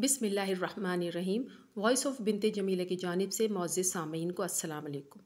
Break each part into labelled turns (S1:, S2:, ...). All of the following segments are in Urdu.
S1: بسم اللہ الرحمن الرحیم۔ وائس آف بنت جمیلہ کی جانب سے معزز سامعین کو السلام علیکم۔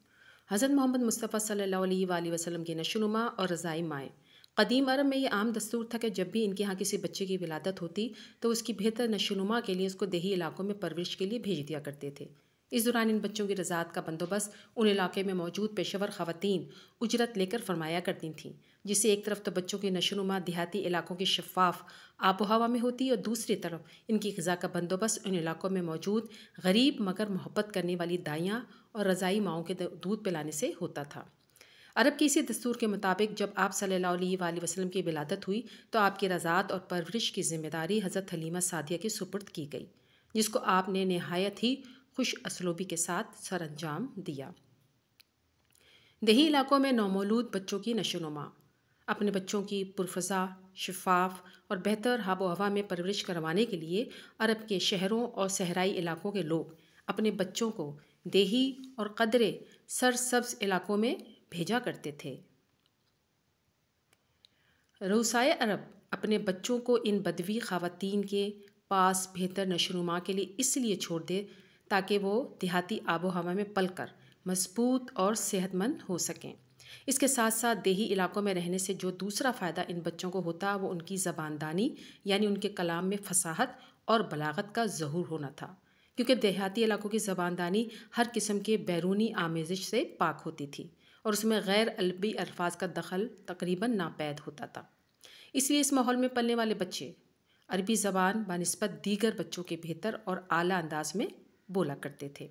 S1: حضرت محمد مصطفیٰ صلی اللہ علیہ وآلہ وسلم کی نشوونما اور رضائی مائیں۔ قدیم عرب میں یہ عام دستور تھا کہ جب بھی ان کے ہاں کسی بچے کی ولادت ہوتی تو اس کی بہتر نشوونما کے لیے اس کو دیہی علاقوں میں پرورش کے لیے بھیج دیا کرتے تھے۔ اس دوران ان بچوں کی رضاعت کا بندوبست ان علاقے میں موجود پیشہ ور خواتین اجرت لے کر فرمایا کرتی تھیں، جس سے ایک طرف تو بچوں کی نشوونما دیہاتی علاقوں کی شفاف آب و ہوا میں ہوتی اور دوسری طرف ان کی غذا کا بندوبست ان علاقوں میں موجود غریب مگر محبت کرنے والی دائیاں اور رضائی ماؤں کے دودھ پلانے سے ہوتا تھا۔ عرب کی اسی دستور کے مطابق جب آپ صلی اللہ علیہ وآلہ وسلم کی ولادت ہوئی تو آپ کی رضاعت اور پرورش کی ذمہ داری حضرت حلیمہ سعدیہ کے سپرد کی گئی، جس کو آپ نے نہایت ہی خوش اسلوبی کے ساتھ سر انجام دیا۔ دیہی علاقوں میں نومولود بچوں کی نشوونما۔ اپنے بچوں کی پرفضا، شفاف اور بہتر آب و ہوا میں پرورش کروانے کے لیے عرب کے شہروں اور صحرائی علاقوں کے لوگ اپنے بچوں کو دیہی اور قدرے سرسبز علاقوں میں بھیجا کرتے تھے۔ روسائے عرب اپنے بچوں کو ان بدوی خواتین کے پاس بہتر نشوونما کے لیے اس لیے چھوڑ دے تاکہ وہ دیہاتی آب و ہوا میں پل کر مضبوط اور صحت مند ہو سکیں۔ اس کے ساتھ ساتھ دیہی علاقوں میں رہنے سے جو دوسرا فائدہ ان بچوں کو ہوتا وہ ان کی زبان دانی یعنی ان کے کلام میں فصاحت اور بلاغت کا ظہور ہونا تھا، کیونکہ دیہاتی علاقوں کی زبان دانی ہر قسم کے بیرونی آمیزش سے پاک ہوتی تھی اور اس میں غیر عربی الفاظ کا دخل تقریباً ناپید ہوتا تھا۔ اس لیے اس ماحول میں پلنے والے بچے عربی زبان بنسبت دیگر بچوں کے بہتر اور اعلیٰ انداز میں بولا کرتے تھے۔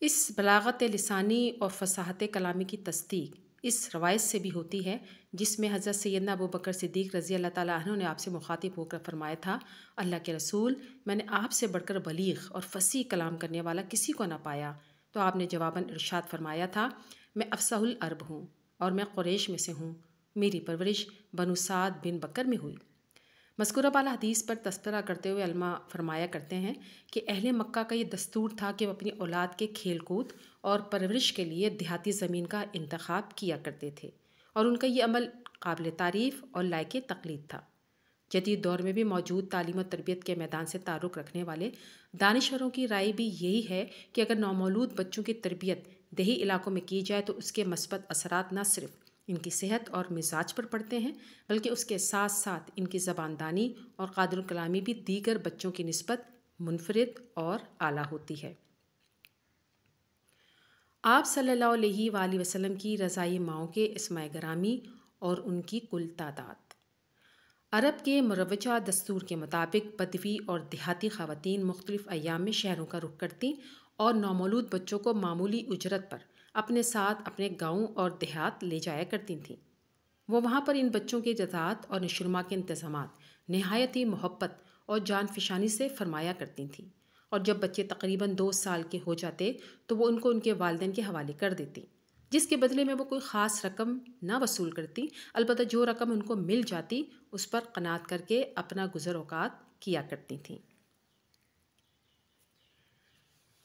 S1: اس بلاغت لسانی اور فصاحت کلامی کی تصدیق اس روایت سے بھی ہوتی ہے جس میں حضرت سیدنا ابوبکر صدیق رضی اللہ تعالیٰ عنہ نے آپ سے مخاطب ہو کر فرمایا تھا، اللہ کے رسول، میں نے آپ سے بڑھ کر بلیغ اور فصیح کلام کرنے والا کسی کو نہ پایا۔ تو آپ نے جواباً ارشاد فرمایا تھا، میں افصح العرب ہوں اور میں قریش میں سے ہوں، میری پرورش بنو سعد بن بکر میں ہوئی۔ مذکورہ بالا حدیث پر تذکرہ کرتے ہوئے علماء فرمایا کرتے ہیں کہ اہل مکہ کا یہ دستور تھا کہ وہ اپنی اولاد کے کھیل کود اور پرورش کے لیے دیہاتی زمین کا انتخاب کیا کرتے تھے، اور ان کا یہ عمل قابل تعریف اور لائق تقلید تھا۔ جدید دور میں بھی موجود تعلیم و تربیت کے میدان سے تعلق رکھنے والے دانشوروں کی رائے بھی یہی ہے کہ اگر نومولود بچوں کی تربیت دیہی علاقوں میں کی جائے تو اس کے مثبت اثرات نہ صرف ان کی صحت اور مزاج پر پڑتے ہیں بلکہ اس کے ساتھ ساتھ ان کی زبان دانی اور قادر الکلامی بھی دیگر بچوں کی نسبت منفرد اور اعلیٰ ہوتی ہے۔ آپ صلی اللہ علیہ وآلہ وسلم کی رضائی ماؤں کے اسماء گرامی اور ان کی کل تعداد۔ عرب کے مروجہ دستور کے مطابق بدوی اور دیہاتی خواتین مختلف ایام میں شہروں کا رخ کرتی اور نومولود بچوں کو معمولی اجرت پر اپنے ساتھ اپنے گاؤں اور دیہات لے جایا کرتی تھیں۔ وہ وہاں پر ان بچوں کی رضاعت اور نشوونما کے انتظامات نہایت ہی محبت اور جان فشانی سے فرمایا کرتی تھیں، اور جب بچے تقریباً 2 سال کے ہو جاتے تو وہ ان کو ان کے والدین کے حوالے کر دیتی، جس کے بدلے میں وہ کوئی خاص رقم نہ وصول کرتی، البتہ جو رقم ان کو مل جاتی اس پر قناعت کر کے اپنا گزر اوقات کیا کرتی تھیں۔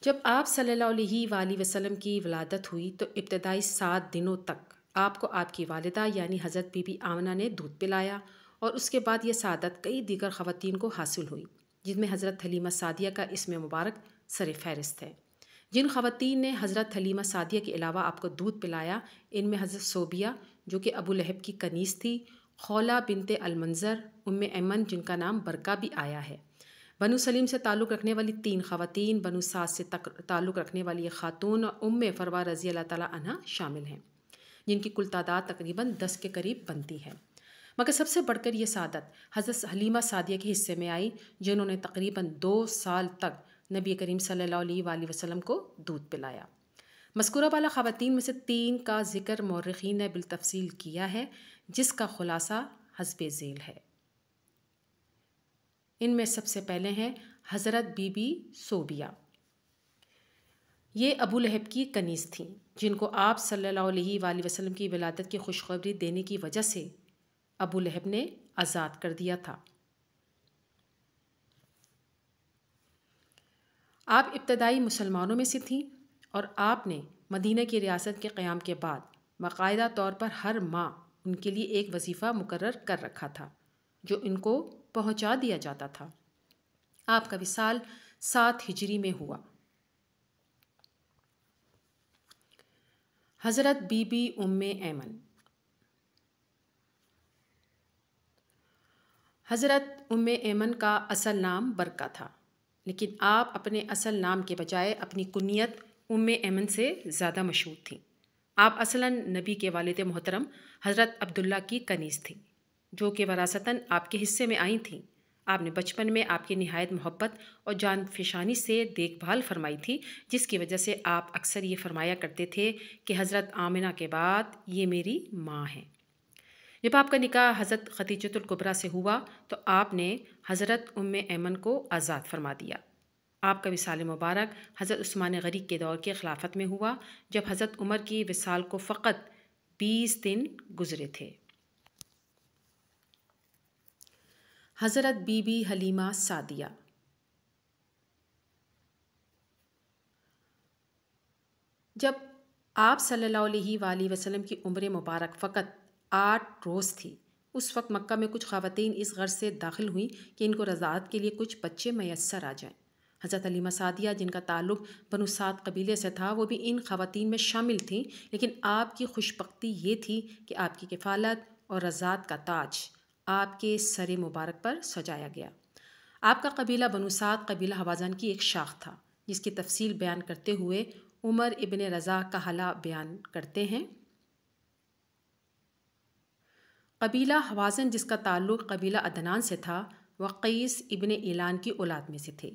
S1: جب آپ صلی اللہ علیہ وآلہ وسلم کی ولادت ہوئی تو ابتدائی 7 دنوں تک آپ کو آپ کی والدہ یعنی حضرت بی بی آمنہ نے دودھ پلایا، اور اس کے بعد یہ سعادت کئی دیگر خواتین کو حاصل ہوئی، جن میں حضرت حلیمہ سعدیہ کا اسم مبارک سر فہرست ہے۔ جن خواتین نے حضرت حلیمہ سعدیہ کے علاوہ آپ کو دودھ پلایا ان میں حضرت صوبیہ جو کہ ابو لہب کی کنیز تھی، خولہ بنت المنذر، ام ایمن جن کا نام برکہ بھی آیا ہے، بنو سلیم سے تعلق رکھنے والی 3 خواتین، بنو سعد سے تعلق رکھنے والی ایک خاتون اور ام فروا رضی اللہ تعالیٰ عنہ شامل ہیں، جن کی کل تعداد تقریباً 10 کے قریب بنتی ہے۔ مگر سب سے بڑھ کر یہ سعادت حضرت حلیمہ سعدیہ کے حصے میں آئی، جنہوں نے تقریباً 2 سال تک نبی کریم صلی اللہ علیہ وآلہ وسلم کو دودھ پلایا۔ مذکورہ بالا خواتین میں سے 3 کا ذکر مورخین نے بالتفصیل کیا ہے، جس کا خلاصہ حسب ذیل ہے۔ ان میں سب سے پہلے ہیں حضرت بی بی صوبیہ۔ یہ ابو لہب کی کنیز تھیں، جن کو آپ صلی اللہ علیہ وآلہ وسلم کی ولادت کی خوشخبری دینے کی وجہ سے ابو لہب نے آزاد کر دیا تھا۔ آپ ابتدائی مسلمانوں میں سے تھیں اور آپ نے مدینہ کی ریاست کے قیام کے بعد باقاعدہ طور پر ہر ماہ ان کے لیے ایک وظیفہ مقرر کر رکھا تھا جو ان کو پہنچا دیا جاتا تھا۔ آپ کا وصال 7 ہجری میں ہوا۔ حضرت بی بی ام ایمن۔ حضرت ام ایمن کا اصل نام برکہ تھا، لیکن آپ اپنے اصل نام کے بجائے اپنی کنیت ام ایمن سے زیادہ مشہور تھیں۔ آپ اصلاً نبی کے والد محترم حضرت عبداللہ کی کنیز تھیں، جو کہ وراثتاً آپ کے حصے میں آئی تھیں۔ آپ نے بچپن میں آپ کی نہایت محبت اور جان فشانی سے دیکھ بھال فرمائی تھی، جس کی وجہ سے آپ اکثر یہ فرمایا کرتے تھے کہ حضرت آمنہ کے بعد یہ میری ماں ہیں۔ جب آپ کا نکاح حضرت خدیجۃ الکبریٰ سے ہوا تو آپ نے حضرت ام ایمن کو آزاد فرما دیا۔ آپ کا وصال مبارک حضرت عثمان غنی کے دور کے خلافت میں ہوا، جب حضرت عمر کی وصال کو فقط 20 دن گزرے تھے۔ حضرت بی بی حلیمہ سعدیہ۔ جب آپ صلی اللہ علیہ وآلہ وسلم کی عمر مبارک فقط 8 روز تھی، اس وقت مکہ میں کچھ خواتین اس غرض سے داخل ہوئیں کہ ان کو رضاعت کے لیے کچھ بچے میسر آ جائیں۔ حضرت حلیمہ سعدیہ، جن کا تعلق بنو سعد قبیلے سے تھا، وہ بھی ان خواتین میں شامل تھیں، لیکن آپ کی خوش بختی یہ تھی کہ آپ کی کفالت اور رضاعت کا تاج آپ کے سر مبارک پر سجایا گیا۔ آپ کا قبیلہ بنو سعد قبیلہ حوازن کی ایک شاخ تھا، جس کی تفصیل بیان کرتے ہوئے عمر ابن رضا کا حالہ بیان کرتے ہیں۔ قبیلہ حوازن، جس کا تعلق قبیلہ عدنان سے تھا، وہ قیس ابن ایلان کی اولاد میں سے تھے۔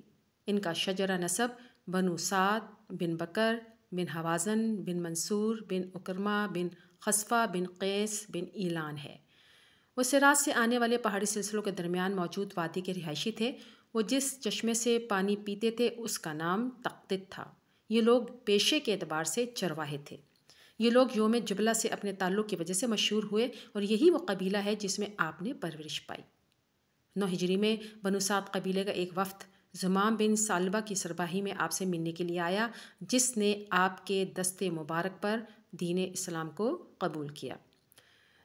S1: ان کا شجرہ نسب بنو سعد بن بکر بن حوازن بن منصور بن اکرمہ بن خصفہ بن قیس بن ایلان ہے۔ وہ صراط سے آنے والے پہاڑی سلسلوں کے درمیان موجود وادی کے رہائشی تھے۔ وہ جس چشمے سے پانی پیتے تھے اس کا نام تقطت تھا۔ یہ لوگ پیشے کے اعتبار سے چرواہے تھے۔ یہ لوگ یوم جبلہ سے اپنے تعلق کی وجہ سے مشہور ہوئے، اور یہی وہ قبیلہ ہے جس میں آپ نے پرورش پائی۔ 9 ہجری میں بنو سعد قبیلے کا ایک وفد زمام بن ثعلبہ کی سربراہی میں آپ سے ملنے کے لیے آیا، جس نے آپ کے دست مبارک پر دین اسلام کو قبول کیا۔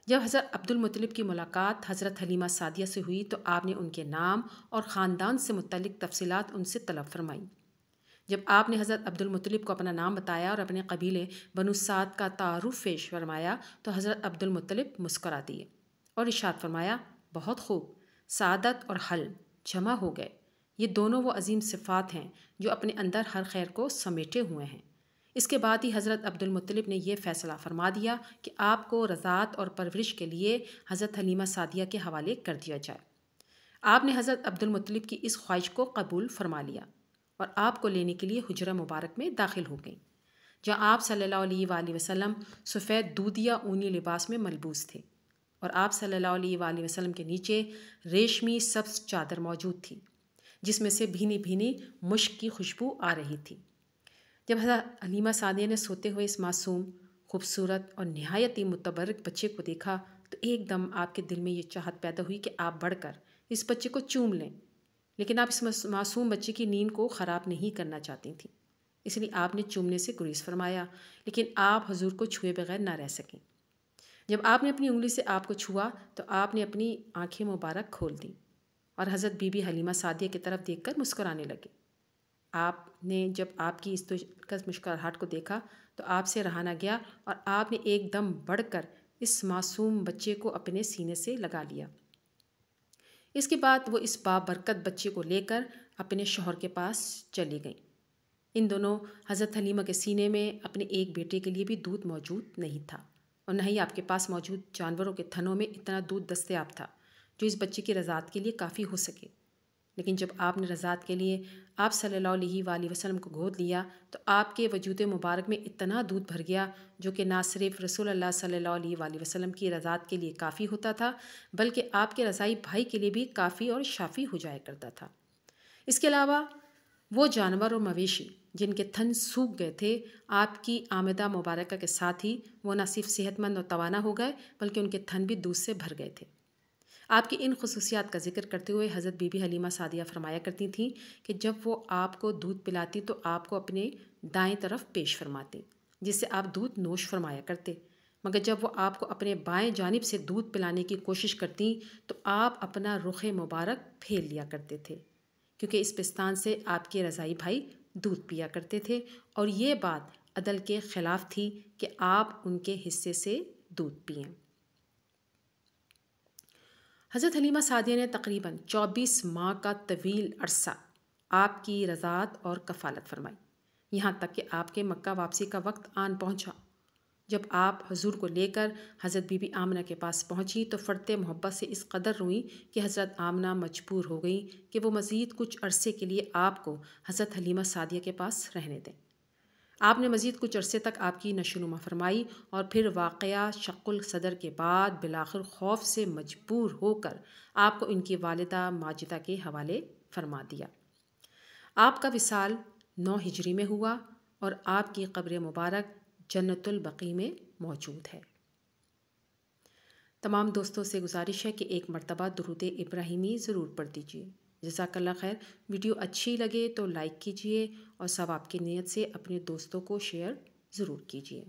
S1: جب حضرت عبد المطلب کی ملاقات حضرت حلیمہ سعدیہ سے ہوئی تو آپ نے ان کے نام اور خاندان سے متعلق تفصیلات ان سے طلب فرمائیں۔ جب آپ نے حضرت عبد المطلب کو اپنا نام بتایا اور اپنے قبیلے بنو سعد کا تعارف پیش فرمایا تو حضرت عبد المطلب مسکرا دیے اور ارشاد فرمایا، بہت خوب، سعادت اور حل جمع ہو گئے۔ یہ دونوں وہ عظیم صفات ہیں جو اپنے اندر ہر خیر کو سمیٹے ہوئے ہیں۔ اس کے بعد ہی حضرت عبد المطلب نے یہ فیصلہ فرما دیا کہ آپ کو رضاعت اور پرورش کے لیے حضرت حلیمہ سعدیہ کے حوالے کر دیا جائے۔ آپ نے حضرت عبد المطلب کی اس خواہش کو قبول فرما لیا اور آپ کو لینے کے لیے حجرہ مبارک میں داخل ہو گئیں، جہاں آپ صلی اللہ علیہ وآلہ وسلم سفید دودیا اونی لباس میں ملبوس تھے، اور آپ صلی اللہ علیہ وآلہ وسلم کے نیچے ریشمی سبز چادر موجود تھی، جس میں سے بھینی بھینی مشک کی خوشبو آ رہی تھی۔ جب حضرت حلیمہ سعدیہ نے سوتے ہوئے اس معصوم، خوبصورت اور نہایت ہی متبرک بچے کو دیکھا تو ایک دم آپ کے دل میں یہ چاہت پیدا ہوئی کہ آپ بڑھ کر اس بچے کو چوم لیں، لیکن آپ اس معصوم بچے کی نیند کو خراب نہیں کرنا چاہتی تھیں، اس لیے آپ نے چومنے سے گریز فرمایا، لیکن آپ حضور کو چھوئے بغیر نہ رہ سکیں۔ جب آپ نے اپنی انگلی سے آپ کو چھوا تو آپ نے اپنی آنکھیں مبارک کھول دیں اور حضرت بی بی حلیمہ سعدیہ کی طرف دیکھ کر مسکرانے لگے۔ آپ نے جب آپ کی اس دلکش مسکراہٹ کو دیکھا تو آپ سے رہا نہ گیا اور آپ نے ایک دم بڑھ کر اس معصوم بچے کو اپنے سینے سے لگا لیا۔ اس کے بعد وہ اس بابرکت بچے کو لے کر اپنے شوہر کے پاس چلی گئیں۔ ان دونوں حضرت حلیمہ کے سینے میں اپنے ایک بیٹے کے لیے بھی دودھ موجود نہیں تھا، اور نہ ہی آپ کے پاس موجود جانوروں کے تھنوں میں اتنا دودھ دستیاب تھا جو اس بچے کی رضاعت کے لیے کافی ہو سکے۔ لیکن جب آپ نے رضاعت کے لیے آپ صلی اللہ علیہ وآلہ وسلم کو گود لیا تو آپ کے وجود مبارک میں اتنا دودھ بھر گیا جو کہ نہ صرف رسول اللہ صلی اللہ علیہ وآلہ وسلم کی رضاعت کے لیے کافی ہوتا تھا، بلکہ آپ کے رضائی بھائی کے لیے بھی کافی اور شافی ہو جایا کرتا تھا۔ اس کے علاوہ وہ جانور اور مویشی جن کے تھن سوکھ گئے تھے، آپ کی آمدہ مبارکہ کے ساتھ ہی وہ نہ صرف صحت مند اور توانا ہو گئے بلکہ ان کے تھن بھی دودھ سے بھر گئے تھے۔ آپ کی ان خصوصیات کا ذکر کرتے ہوئے حضرت بی بی حلیمہ سعدیہ فرمایا کرتی تھیں کہ جب وہ آپ کو دودھ پلاتی تو آپ کو اپنے دائیں طرف پیش فرماتی، جس سے آپ دودھ نوش فرمایا کرتے، مگر جب وہ آپ کو اپنے بائیں جانب سے دودھ پلانے کی کوشش کرتی تو آپ اپنا رخ مبارک پھیر لیا کرتے تھے، کیونکہ اس پستان سے آپ کے رضائی بھائی دودھ پیا کرتے تھے اور یہ بات عدل کے خلاف تھی کہ آپ ان کے حصے سے دودھ پئیں۔ حضرت حلیمہ سعدیہ نے تقریباً 24 ماہ کا طویل عرصہ آپ کی رضاعت اور کفالت فرمائی، یہاں تک کہ آپ کے مکہ واپسی کا وقت آن پہنچا۔ جب آپ حضور کو لے کر حضرت بی بی آمنہ کے پاس پہنچی تو فرط محبت سے اس قدر روئیں کہ حضرت آمنہ مجبور ہو گئیں کہ وہ مزید کچھ عرصے کے لیے آپ کو حضرت حلیمہ سعدیہ کے پاس رہنے دیں۔ آپ نے مزید کچھ عرصے تک آپ کی نشوونما فرمائی اور پھر واقعہ شق الصدر کے بعد بالآخر خوف سے مجبور ہو کر آپ کو ان کی والدہ ماجدہ کے حوالے فرما دیا۔ آپ کا وصال 9 ہجری میں ہوا اور آپ کی قبر مبارک جنت البقیع میں موجود ہے۔ تمام دوستوں سے گزارش ہے کہ ایک مرتبہ درود ابراہیمی ضرور پڑھ دیجیے۔ جزاک اللہ خیر۔ ویڈیو اچھی لگے تو لائک کیجیے اور ثواب کی نیت سے اپنے دوستوں کو شیئر ضرور کیجیے۔